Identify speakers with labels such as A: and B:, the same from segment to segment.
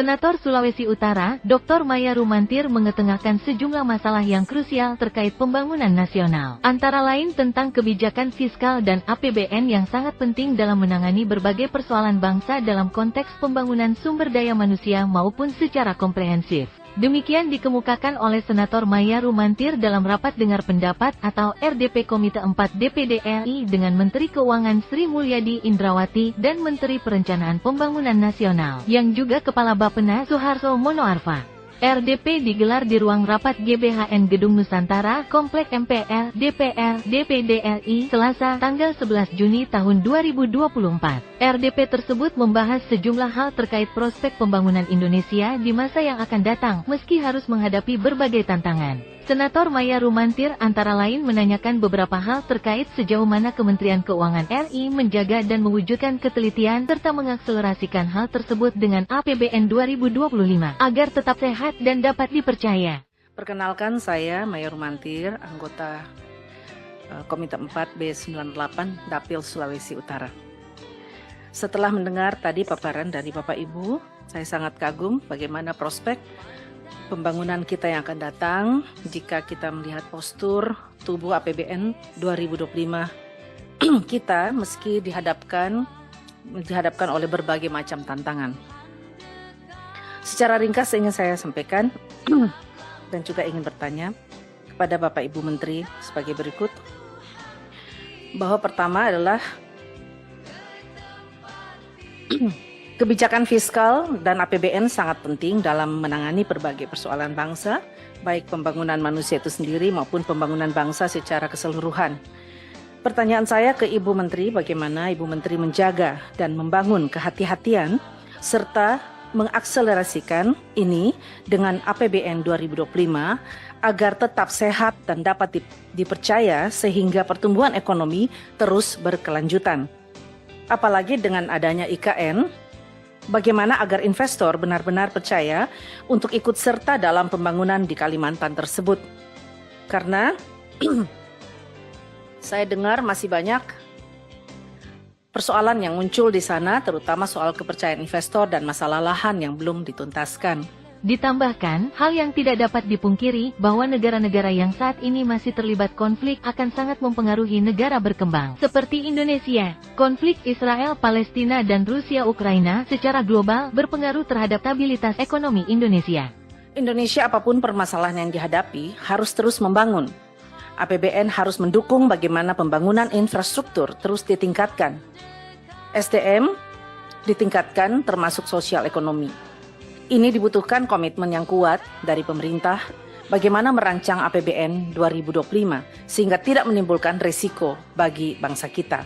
A: Senator Sulawesi Utara, Dr. Maya Rumantir mengetengahkan sejumlah masalah yang krusial terkait pembangunan nasional. Antara lain tentang kebijakan fiskal dan APBN yang sangat penting dalam menangani berbagai persoalan bangsa dalam konteks pembangunan sumber daya manusia maupun secara komprehensif. Demikian dikemukakan oleh Senator Maya Rumantir dalam rapat dengar pendapat atau RDP Komite 4 DPD RI dengan Menteri Keuangan Sri Mulyadi Indrawati dan Menteri Perencanaan Pembangunan Nasional, yang juga Kepala Bappenas Suharto Monoarfa. RDP digelar di ruang rapat GBHN Gedung Nusantara, Komplek MPR, DPR, DPD RI, Selasa, tanggal 11 Juni tahun 2024. RDP tersebut membahas sejumlah hal terkait prospek pembangunan Indonesia di masa yang akan datang, meski harus menghadapi berbagai tantangan. Senator Maya Rumantir antara lain menanyakan beberapa hal terkait sejauh mana Kementerian Keuangan RI menjaga dan mewujudkan ketelitian serta mengakselerasikan hal tersebut dengan APBN 2025 agar tetap sehat dan dapat dipercaya.
B: Perkenalkan, saya Maya Rumantir, anggota Komite 4 B98 Dapil Sulawesi Utara. Setelah mendengar tadi paparan dari Bapak Ibu, saya sangat kagum bagaimana prospek pembangunan kita yang akan datang jika kita melihat postur tubuh APBN 2025 kita meski dihadapkan oleh berbagai macam tantangan. Secara ringkas ingin saya sampaikan dan juga ingin bertanya kepada Bapak Ibu Menteri sebagai berikut, bahwa pertama adalah kebijakan fiskal dan APBN sangat penting dalam menangani berbagai persoalan bangsa, baik pembangunan manusia itu sendiri maupun pembangunan bangsa secara keseluruhan. Pertanyaan saya ke Ibu Menteri, bagaimana Ibu Menteri menjaga dan membangun kehati-hatian serta mengakselerasikan ini dengan APBN 2025 agar tetap sehat dan dapat dipercaya sehingga pertumbuhan ekonomi terus berkelanjutan. Apalagi dengan adanya IKN, bagaimana agar investor benar-benar percaya untuk ikut serta dalam pembangunan di Kalimantan tersebut. Karena saya dengar masih banyak persoalan yang muncul di sana, terutama soal kepercayaan investor dan masalah lahan yang belum dituntaskan.
A: Ditambahkan, hal yang tidak dapat dipungkiri bahwa negara-negara yang saat ini masih terlibat konflik akan sangat mempengaruhi negara berkembang, seperti Indonesia. Konflik Israel-Palestina dan Rusia-Ukraina secara global berpengaruh terhadap stabilitas ekonomi Indonesia.
B: Indonesia, apapun permasalahan yang dihadapi, harus terus membangun. APBN harus mendukung bagaimana pembangunan infrastruktur terus ditingkatkan. SDM ditingkatkan termasuk sosial ekonomi. Ini dibutuhkan komitmen yang kuat dari pemerintah bagaimana merancang APBN 2025 sehingga tidak menimbulkan risiko bagi bangsa kita.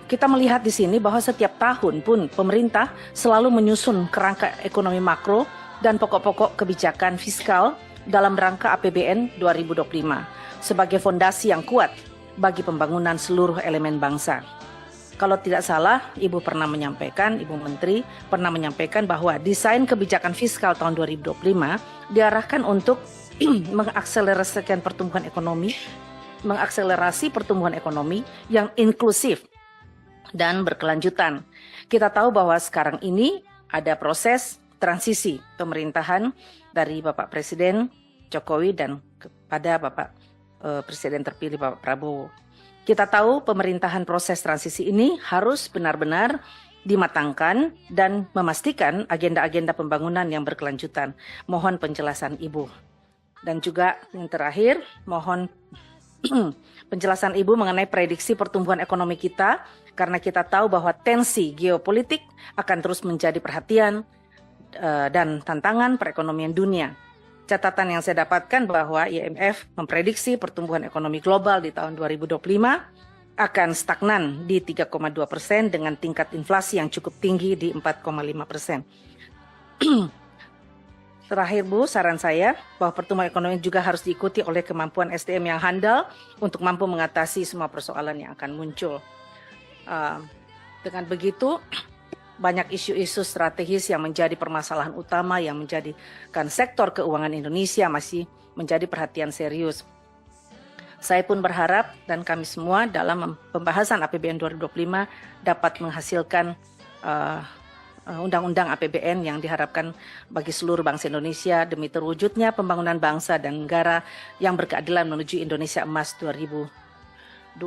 B: Kita melihat di sini bahwa setiap tahun pun pemerintah selalu menyusun kerangka ekonomi makro dan pokok-pokok kebijakan fiskal dalam rangka APBN 2025 sebagai fondasi yang kuat bagi pembangunan seluruh elemen bangsa. Kalau tidak salah, Ibu Menteri pernah menyampaikan bahwa desain kebijakan fiskal tahun 2025 diarahkan untuk mengakselerasi pertumbuhan ekonomi yang inklusif dan berkelanjutan. Kita tahu bahwa sekarang ini ada proses transisi pemerintahan dari Bapak Presiden Jokowi dan kepada Bapak Presiden terpilih Bapak Prabowo. Kita tahu pemerintahan proses transisi ini harus benar-benar dimatangkan dan memastikan agenda-agenda pembangunan yang berkelanjutan. Mohon penjelasan Ibu. Dan juga yang terakhir, mohon penjelasan Ibu mengenai prediksi pertumbuhan ekonomi kita, karena kita tahu bahwa tensi geopolitik akan terus menjadi perhatian dan tantangan perekonomian dunia. Catatan yang saya dapatkan bahwa IMF memprediksi pertumbuhan ekonomi global di tahun 2025 akan stagnan di 3,2% dengan tingkat inflasi yang cukup tinggi di 4,5%. Terakhir Bu, saran saya bahwa pertumbuhan ekonomi juga harus diikuti oleh kemampuan SDM yang handal untuk mampu mengatasi semua persoalan yang akan muncul. Dengan begitu, banyak isu-isu strategis yang menjadi permasalahan utama yang menjadikan sektor keuangan Indonesia masih menjadi perhatian serius. Saya pun berharap dan kami semua dalam pembahasan APBN 2025 dapat menghasilkan Undang-Undang APBN yang diharapkan bagi seluruh bangsa Indonesia demi terwujudnya pembangunan bangsa dan negara yang berkeadilan menuju Indonesia Emas 2045.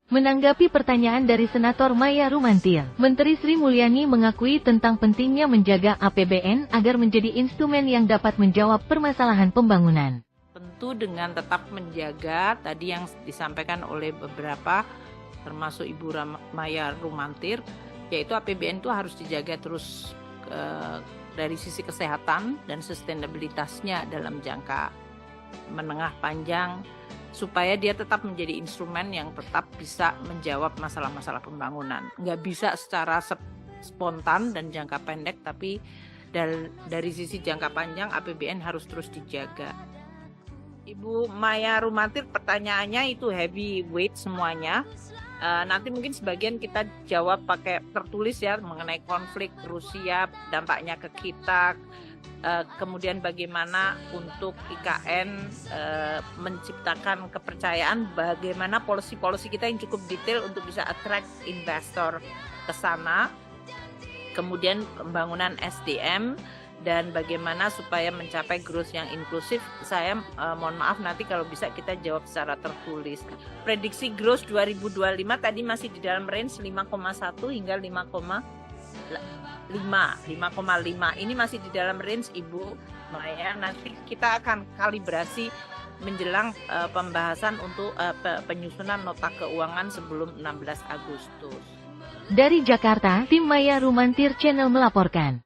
A: Menanggapi pertanyaan dari Senator Maya Rumantir, Menteri Sri Mulyani mengakui tentang pentingnya menjaga APBN agar menjadi instrumen yang dapat menjawab permasalahan pembangunan.
C: Tentu dengan tetap menjaga tadi yang disampaikan oleh beberapa, termasuk Ibu Maya Rumantir, yaitu APBN itu harus dijaga terus dari sisi kesehatan dan sustainabilitasnya dalam jangka menengah panjang, supaya dia tetap menjadi instrumen yang tetap bisa menjawab masalah-masalah pembangunan. Nggak bisa secara spontan dan jangka pendek, tapi dari sisi jangka panjang APBN harus terus dijaga. Ibu Maya Rumantir pertanyaannya itu heavyweight semuanya. Nanti mungkin sebagian kita jawab pakai tertulis ya, mengenai konflik Rusia, dampaknya ke kita, kemudian bagaimana untuk IKN menciptakan kepercayaan, bagaimana policy-policy kita yang cukup detail untuk bisa attract investor ke sana, kemudian pembangunan SDM, dan bagaimana supaya mencapai growth yang inklusif. Saya mohon maaf nanti kalau bisa kita jawab secara tertulis. Prediksi growth 2025 tadi masih di dalam range 5,1 hingga 5,5. Ini masih di dalam range Ibu Maya. Nanti kita akan kalibrasi menjelang pembahasan untuk penyusunan nota keuangan sebelum 16 Agustus.
A: Dari Jakarta, tim Maya Rumantir Channel melaporkan.